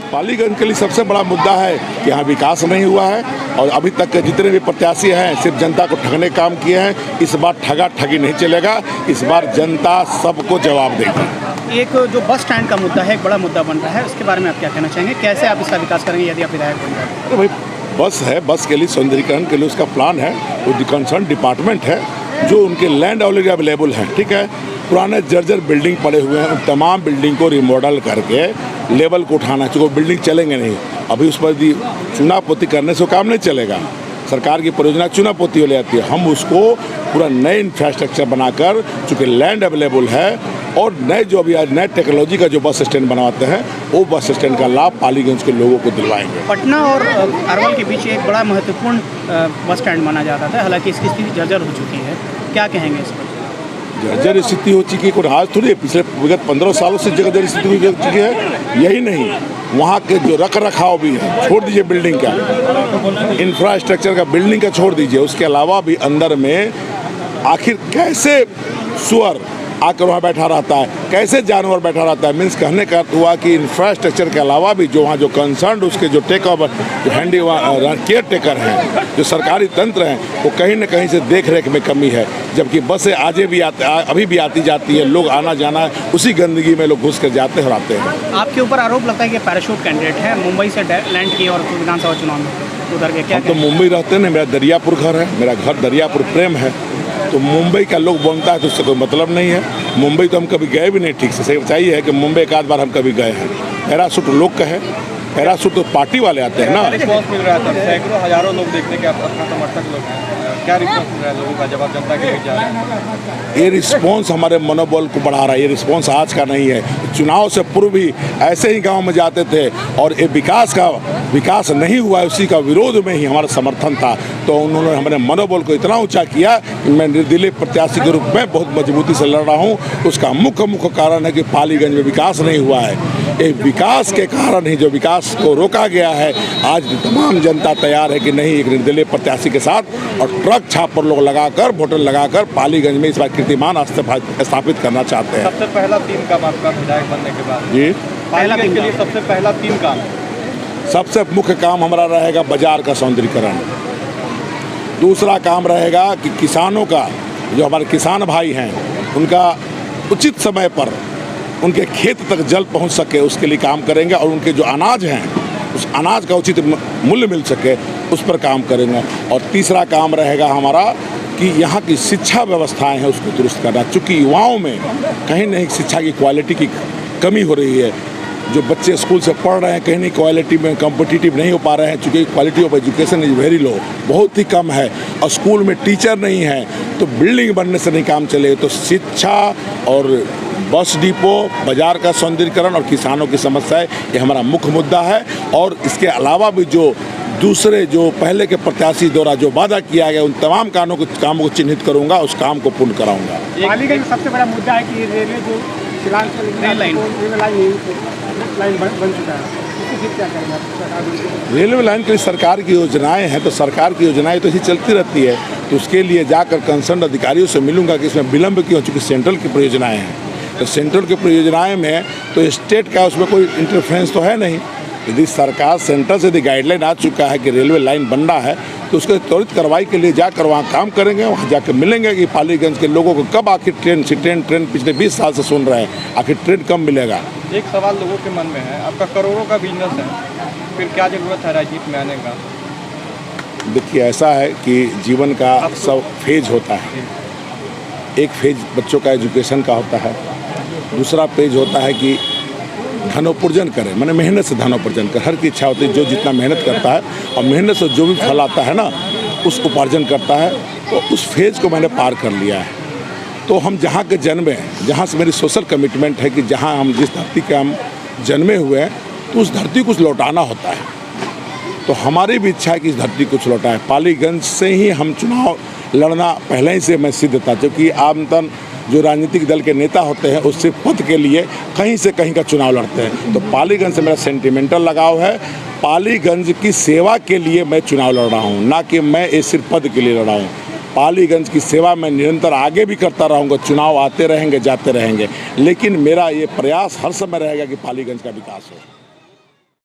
पालीगंज के लिए सबसे बड़ा मुद्दा है कि यहाँ विकास नहीं हुआ है और अभी तक के जितने भी प्रत्याशी हैं सिर्फ जनता को ठगने काम किए हैं। इस बार ठगा ठगी नहीं चलेगा, इस बार जनता सबको जवाब देगी। एक जो बस स्टैंड का मुद्दा है, एक बड़ा मुद्दा बन रहा है, उसके बारे में आप क्या कहना चाहेंगे? कैसे आप इसका विकास करेंगे यदि आप विधायक बन जाए? अरे भाई, बस है, बस के लिए सौंदर्यीकरण के लिए उसका प्लान है, वो कंसर्न डिपार्टमेंट है जो उनके लैंड ऑलरेडी अवेलेबल हैं, ठीक है। पुराने जर्जर बिल्डिंग पड़े हुए हैं, उन तमाम बिल्डिंग को रिमॉडल करके लेवल को उठाना चाहिए। बिल्डिंग चलेंगे नहीं, अभी उस पर चूना पोती करने से काम नहीं चलेगा। सरकार की परियोजना चूना पोती हो जाती है, हम उसको पूरा नए इंफ्रास्ट्रक्चर बनाकर, चूँकि लैंड अवेलेबल है और नए जो अभी नए टेक्नोलॉजी का जो बस स्टैंड बनवाते हैं वो बस स्टैंड का लाभ पालीगंज के लोगों को दिलवाएंगे। पटना और अरवल के बीच एक बड़ा महत्वपूर्ण बस स्टैंड माना जाता था, हालांकि इसकी स्थिति जर्जर हो चुकी है, क्या कहेंगे इस पर? जर्जर स्थिति हो चुकी है, कोई आज थोड़ी है, पिछले विगत 15 सालों से जर्जर स्थिति हो चुकी है। यही नहीं, वहाँ के जो रख रखाव भी है, छोड़ दीजिए बिल्डिंग का, इंफ्रास्ट्रक्चर का बिल्डिंग का छोड़ दीजिए, उसके अलावा भी अंदर में आखिर कैसे सुअर आकर वहाँ बैठा रहता है, कैसे जानवर बैठा रहता है। मीन्स कहने का हुआ कि इंफ्रास्ट्रक्चर के अलावा भी जो वहाँ जो कंसर्न उसके जो टेक ओवर जो हैंडी केयर टेकर हैं, जो सरकारी तंत्र हैं, वो कहीं न कहीं से देख रेख में कमी है। जबकि बसें अभी भी आती जाती है, लोग आना जाना उसी गंदगी में लोग घुस कर जाते हैं और आते हैं। आपके ऊपर आरोप लगता है कि पैराशूट कैंडिडेट है, मुंबई से लैंड किए और विधानसभा चुनाव में उधर के क्या? हम तो मुंबई रहते हैं, मेरा दरियापुर घर है, मेरा घर दरियापुर प्रेम है, तो मुंबई का लोग बोलता है तो उससे कोई मतलब नहीं है। मुंबई तो हम कभी गए भी नहीं, ठीक से सही है कि मुंबई एक आध बार हम कभी गए हैं। पैराशूट लोग का है, पैराशूट तो पार्टी वाले आते हैं ना। रिस्पॉन्स मिल रहा था, सैकड़ों हजारों लोग देखने के अपना समर्थक लोग हैं, क्या रिस्पॉन्स मिल रहा है लोगों का जब आप जनता के बीच जा रहे हैं? ये रिस्पॉन्स हमारे मनोबल को बढ़ा रहा है, ये रिस्पॉन्स आज का नहीं है। चुनाव से पूर्व भी ऐसे ही गांव में जाते थे और ये विकास नहीं हुआ है, उसी का विरोध में ही हमारा समर्थन था। तो उन्होंने हमारे मनोबल को इतना ऊंचा किया कि मैं निर्दलीय प्रत्याशी के रूप में बहुत मजबूती से लड़ रहा हूँ। उसका मुख्य कारण है कि पालीगंज में विकास नहीं हुआ है। ये विकास के कारण ही जो विकास को रोका गया है, आज तमाम जनता तैयार है कि नहीं, एक निर्दलीय प्रत्याशी के साथ और ट्रक छाप पर लोग लगाकर वोटर लगाकर पालीगंज में इस बार कीर्तिमान स्थापित करना चाहते हैं। सबसे पहला 3 काम आपका विधायक बनने के बाद जी, पालीगंज के लिए सबसे पहला 3 काम? सबसे मुख्य काम हमारा रहेगा बाजार का सौंदर्यीकरण। दूसरा काम रहेगा कि किसानों का, जो हमारे किसान भाई हैं, उनका उचित समय पर उनके खेत तक जल पहुंच सके, उसके लिए काम करेंगे और उनके जो अनाज हैं उस अनाज का उचित मूल्य मिल सके, उस पर काम करेंगे। और तीसरा काम रहेगा हमारा कि यहाँ की शिक्षा व्यवस्थाएं हैं उसको दुरुस्त करना, चूँकि युवाओं में कहीं नहीं शिक्षा की क्वालिटी की कमी हो रही है। जो बच्चे स्कूल से पढ़ रहे हैं कहीं नहीं क्वालिटी में कॉम्पिटिटिव नहीं हो पा रहे हैं, चूँकि quality of education is very low, बहुत ही कम है। और स्कूल में टीचर नहीं है तो बिल्डिंग बनने से नहीं काम चले। तो शिक्षा और बस डिपो, बाजार का सौंदर्यीकरण और किसानों की समस्याएं, ये हमारा मुख्य मुद्दा है। और इसके अलावा भी जो दूसरे जो पहले के प्रत्याशी द्वारा जो वादा किया गया, उन तमाम कामों को चिन्हित करूंगा, उस काम को पूर्ण कराऊंगा। पालीगंज में सबसे बड़ा मुद्दा है कि रेलवे जो लाइन बन चुका है, रेलवे लाइन के लिए सरकार की योजनाएं हैं, तो सरकार की योजनाएं तो ऐसी चलती रहती है। तो उसके लिए जाकर कंसर्न अधिकारियों से मिलूंगा कि इसमें विलम्ब क्यों, चूँकि सेंट्रल की परियोजनाएं हैं। तो सेंट्रल की परियोजनाएं में तो स्टेट का उसमें कोई इंटरफेरेंस तो है नहीं। यदि सरकार सेंटर से यदि गाइडलाइन आ चुका है कि रेलवे लाइन बनना है, तो उसके त्वरित कार्रवाई के लिए जाकर वहाँ काम करेंगे। वहाँ जाकर मिलेंगे कि पालीगंज के लोगों को कब आखिर ट्रेन पिछले 20 साल से सुन रहे हैं, आखिर ट्रेन कब मिलेगा। एक सवाल लोगों के मन में है, आपका करोड़ों का बिजनेस है, फिर क्या जरूरत है राजनीति में आने का? देखिए, ऐसा है कि जीवन का सब फेज होता है। एक फेज बच्चों का एजुकेशन का होता है, दूसरा पेज होता है कि धनोपार्जन करें, मैंने मेहनत से धनोपार्जन कर, हर की इच्छा होती है जो जितना मेहनत करता है और मेहनत से जो भी फल आता है ना, उस उपार्जन करता है। तो उस फेज को मैंने पार कर लिया है। तो हम जहाँ के जन्मे हैं, जहाँ से मेरी सोशल कमिटमेंट है कि जहाँ हम जिस धरती के हम जन्मे हुए हैं, तो उस धरती को लौटाना होता है। तो हमारी भी इच्छा है कि इस धरती को लौटाएं। पालीगंज से ही हम चुनाव लड़ना पहले ही से मैं सिद्ध था, क्योंकि आमतन जो राजनीतिक दल के नेता होते हैं उससे पद के लिए कहीं से कहीं का चुनाव लड़ते हैं। तो पालीगंज से मेरा सेंटिमेंटल लगाव है। पालीगंज की सेवा के लिए मैं चुनाव लड़ रहा हूँ, ना कि मैं ये सिर्फ पद के लिए लड़ रहा हूँ। पालीगंज की सेवा मैं निरंतर आगे भी करता रहूँगा। चुनाव आते रहेंगे, जाते रहेंगे, लेकिन मेरा ये प्रयास हर समय रहेगा कि पालीगंज का विकास हो।